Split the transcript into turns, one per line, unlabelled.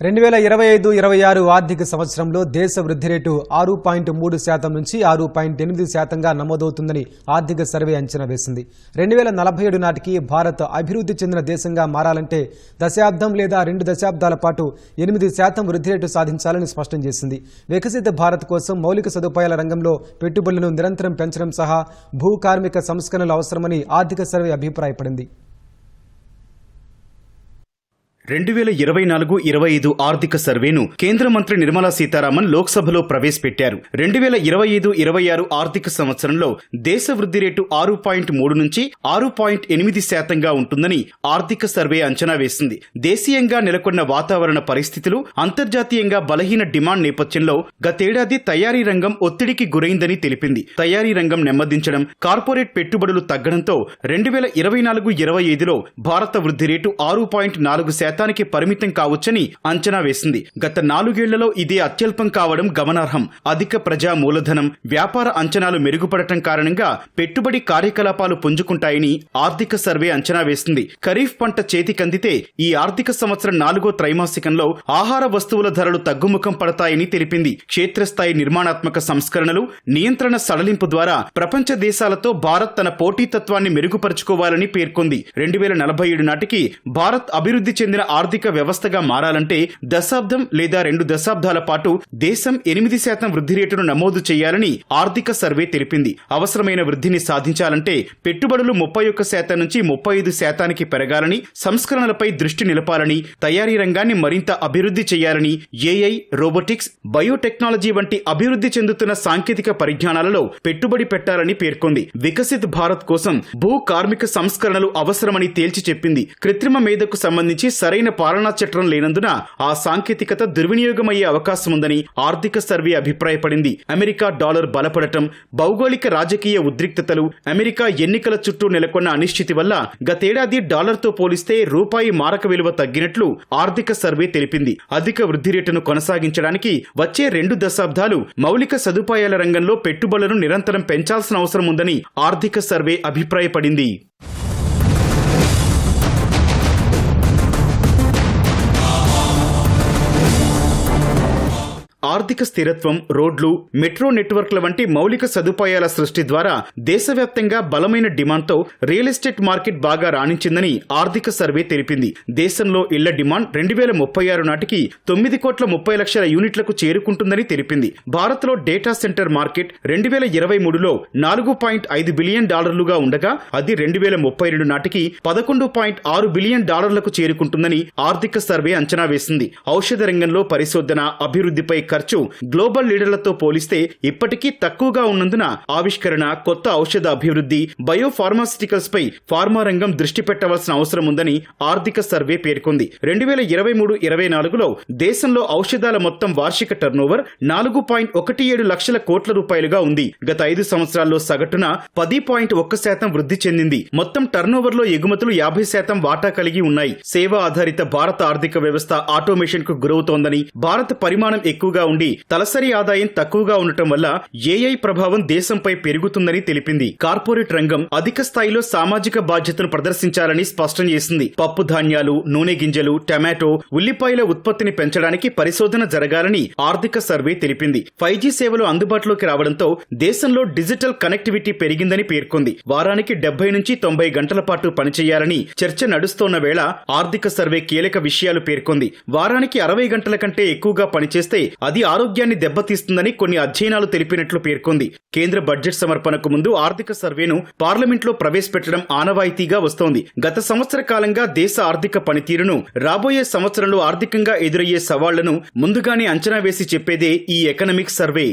2025-26 ఆర్థిక సంవత్సరంలో దేశ వృద్ధి రేటు 6.3% నుంచి 6.8%గా నమోదవుతుందని ఆర్థిక సర్వే అంచనా వేసింది. 2047 నాటికి భారత్ అభివృద్ధి చెందిన దేశంగా మారాలంటే దశాబ్దం లేదా 2 దశాబ్దాల పాటు 8% వృద్ధి రేటు సాధించాలని స్పష్టం చేసింది. వికసిత భారత్ కోసం మౌలిక సదుపాయాల రంగంలో పెట్టుబడులను నిరంతరం పెంచడం సహా భూ కార్మిక సంస్కరణలు అవసరమని ఆర్థిక సర్వే అభిప్రాయపడింది.
2024-25 ఆర్థిక సర్వేను కేంద్ర మంత్రి నిర్మలా సీతారామన్ లోక్సభలో ప్రవేశపెట్టారు. 2025-26 ఆర్థిక సంవత్సరంలో దేశ వృద్ధి రేటు 6.3 నుంచి 6.8%గా ఉంటుందని ఆర్థిక సర్వే అంచనా వేసింది. దేశీయంగా నెలకొన్న వాతావరణ పరిస్థితులు, అంతర్జాతీయంగా బలహీన డిమాండ్ నేపథ్యంలో గతేడాది తయారీ రంగం ఒత్తిడికి గురైందని తెలిపింది. తయారీ రంగం నెమ్మదించడం, కార్పొరేట్ పెట్టుబడులు తగ్గడంతో 2024-25లో భారత వృద్ధి రేటు 6.4% పరిమితం కావచ్చని అంచనా వేసింది. గత 4 ఏళ్లలో ఇదే అత్యల్పం కావడం గమనార్హం. అధిక ప్రజా మూలధనం, వ్యాపార అంచనాలు మెరుగుపడటం కారణంగా పెట్టుబడి కార్యకలాపాలు పుంజుకుంటాయని ఆర్థిక సర్వే అంచనా వేసింది. ఖరీఫ్ పంట చేతికందితే ఈ ఆర్థిక సంవత్సరం 4వ త్రైమాసికంలో ఆహార వస్తువుల ధరలు తగ్గుముఖం పడతాయని తెలిపింది. క్షేత్రస్థాయి నిర్మాణాత్మక సంస్కరణలు, నియంత్రణ సడలింపు ద్వారా ప్రపంచ దేశాలతో భారత్ తన పోటీతత్వాన్ని మెరుగుపరుచుకోవాలని పేర్కొంది. 2047 నాటికి భారత్ అభివృద్ధి చెందిన ఆర్థిక వ్యవస్థగా మారాలంటే దశాబ్దం లేదా 2 దశాబ్దాల పాటు దేశం 8% వృద్ధి రేటును నమోదు చేయాలని ఆర్థిక సర్వే తెలిపింది. అవసరమైన వృద్ధిని సాధించాలంటే పెట్టుబడులు 31% నుంచి 35%కి పెరగాలని, సంస్కరణలపై దృష్టి నిలపాలని, తయారీ రంగాన్ని మరింత అభివృద్ధి చేయాలని, ఏఐ, రోబోటిక్స్, బయోటెక్నాలజీ వంటి అభివృద్ధి చెందుతున్న సాంకేతిక పరిజ్ఞానాలలో పెట్టుబడి పెట్టాలని పేర్కొంది. వికసిత్ భారత్ కోసం భూ కార్మిక సంస్కరణలు అవసరమని తేల్చి చెప్పింది. కృత్రిమ మేధకు సంబంధించి సరైన పాలనా చట్టం లేనందున ఆ సాంకేతికత దుర్వినియోగమయ్యే అవకాశం ఉందని ఆర్థిక సర్వే అభిప్రాయపడింది. అమెరికా డాలర్ బలపడటం, భౌగోళిక రాజకీయ ఉద్రిక్తతలు, అమెరికా ఎన్నికల చుట్టూ నెలకొన్న అనిశ్చితి వల్ల గతేడాది డాలర్తో పోలిస్తే రూపాయి మారక విలువ తగ్గినట్లు ఆర్థిక సర్వే తెలిపింది. అధిక వృద్ధి రేటును కొనసాగించడానికి వచ్చే 2 దశాబ్దాలు మౌలిక సదుపాయాల రంగంలో పెట్టుబడులను నిరంతరం పెంచాల్సిన అవసరం ఉందని ఆర్థిక సర్వే అభిప్రాయపడింది. ఆర్థిక స్థిరత్వం, రోడ్లు, మెట్రో నెట్వర్క్ల వంటి మౌలిక సదుపాయాల సృష్టి ద్వారా దేశవ్యాప్తంగా బలమైన డిమాండ్తో రియల్ ఎస్టేట్ మార్కెట్ బాగా రాణించిందని ఆర్థిక సర్వే తెలిపింది. దేశంలో ఇళ్ల డిమాండ్ 2036 నాటికి 9,30,00,000 యూనిట్లకు చేరుకుంటుందని తెలిపింది. భారత్లో డేటా సెంటర్ మార్కెట్ 2023లో $4.5 బిలియన్ ఉండగా అది 2032 నాటికి $11.6 బిలియన్ చేరుకుంటుందని ఆర్థిక సర్వే అంచనా వేసింది. ఔషధ రంగంలో పరిశోధన, అభివృద్ధిపై ఖర్చు గ్లోబల్ లీడర్లతో పోలిస్తే ఇప్పటికీ తక్కువగా ఉన్నందున ఆవిష్కరణ, కొత్త ఔషధ అభివృద్ధి, బయోఫార్మాసిటికల్స్ పై ఫార్మా రంగం దృష్టి పెట్టవలసిన అవసరం ఉందని ఆర్థిక సర్వే పేర్కొంది. 2023-24లో దేశంలో ఔషధాల మొత్తం వార్షిక టర్నోవర్ 4.17 లక్షల కోట్ల రూపాయలుగా ఉంది. గత 5 సంవత్సరాల్లో సగటున 10.1% వృద్ధి చెందింది. మొత్తం టర్నోవర్లో ఎగుమతులు 50% వాటా కలిగి ఉన్నాయి. సేవా ఆధారిత భారత ఆర్థిక వ్యవస్థ ఆటోమేషన్ కు గురవుతోందని, భారత పరిమాణం ఎక్కువగా ఉండి తలసరి ఆదాయం తక్కువగా ఉండటం వల్ల ఏఐ ప్రభావం దేశంపై పెరుగుతుందని తెలిపింది. కార్పొరేట్ రంగం అధిక స్థాయిలో సామాజిక బాధ్యతను ప్రదర్శించాలని స్పష్టం చేసింది. పప్పు ధాన్యాలు, నూనె గింజలు, టమాటో, ఉల్లిపాయల ఉత్పత్తిని పెంచడానికి పరిశోధన జరగాలని ఆర్థిక సర్వే తెలిపింది. 5G సేవలు అందుబాటులోకి రావడంతో దేశంలో డిజిటల్ కనెక్టివిటీ పెరిగిందని పేర్కొంది. వారానికి 70 నుంచి 90 గంటల పాటు పనిచేయాలని చర్చ నడుస్తోన్న వేళ ఆర్థిక సర్వే కీలక విషయాలు పేర్కొంది. వారానికి 60 గంటల కంటే ఎక్కువగా పనిచేస్తే అది ఆరోగ్యాన్ని దెబ్బతీస్తుందని కొన్ని అధ్యయనాలు తెలిపినట్లు పేర్కొంది. కేంద్ర బడ్జెట్ సమర్పణకు ముందు ఆర్థిక సర్వేను పార్లమెంట్లో ప్రవేశపెట్టడం ఆనవాయితీగా వస్తోంది. గత సంవత్సర కాలంగా దేశ ఆర్థిక పనితీరును, రాబోయే సంవత్సరంలో ఆర్థికంగా ఎదురయ్యే సవాళ్లను ముందుగానే అంచనా వేసి చెప్పేదే ఈ ఎకనామిక్ సర్వే.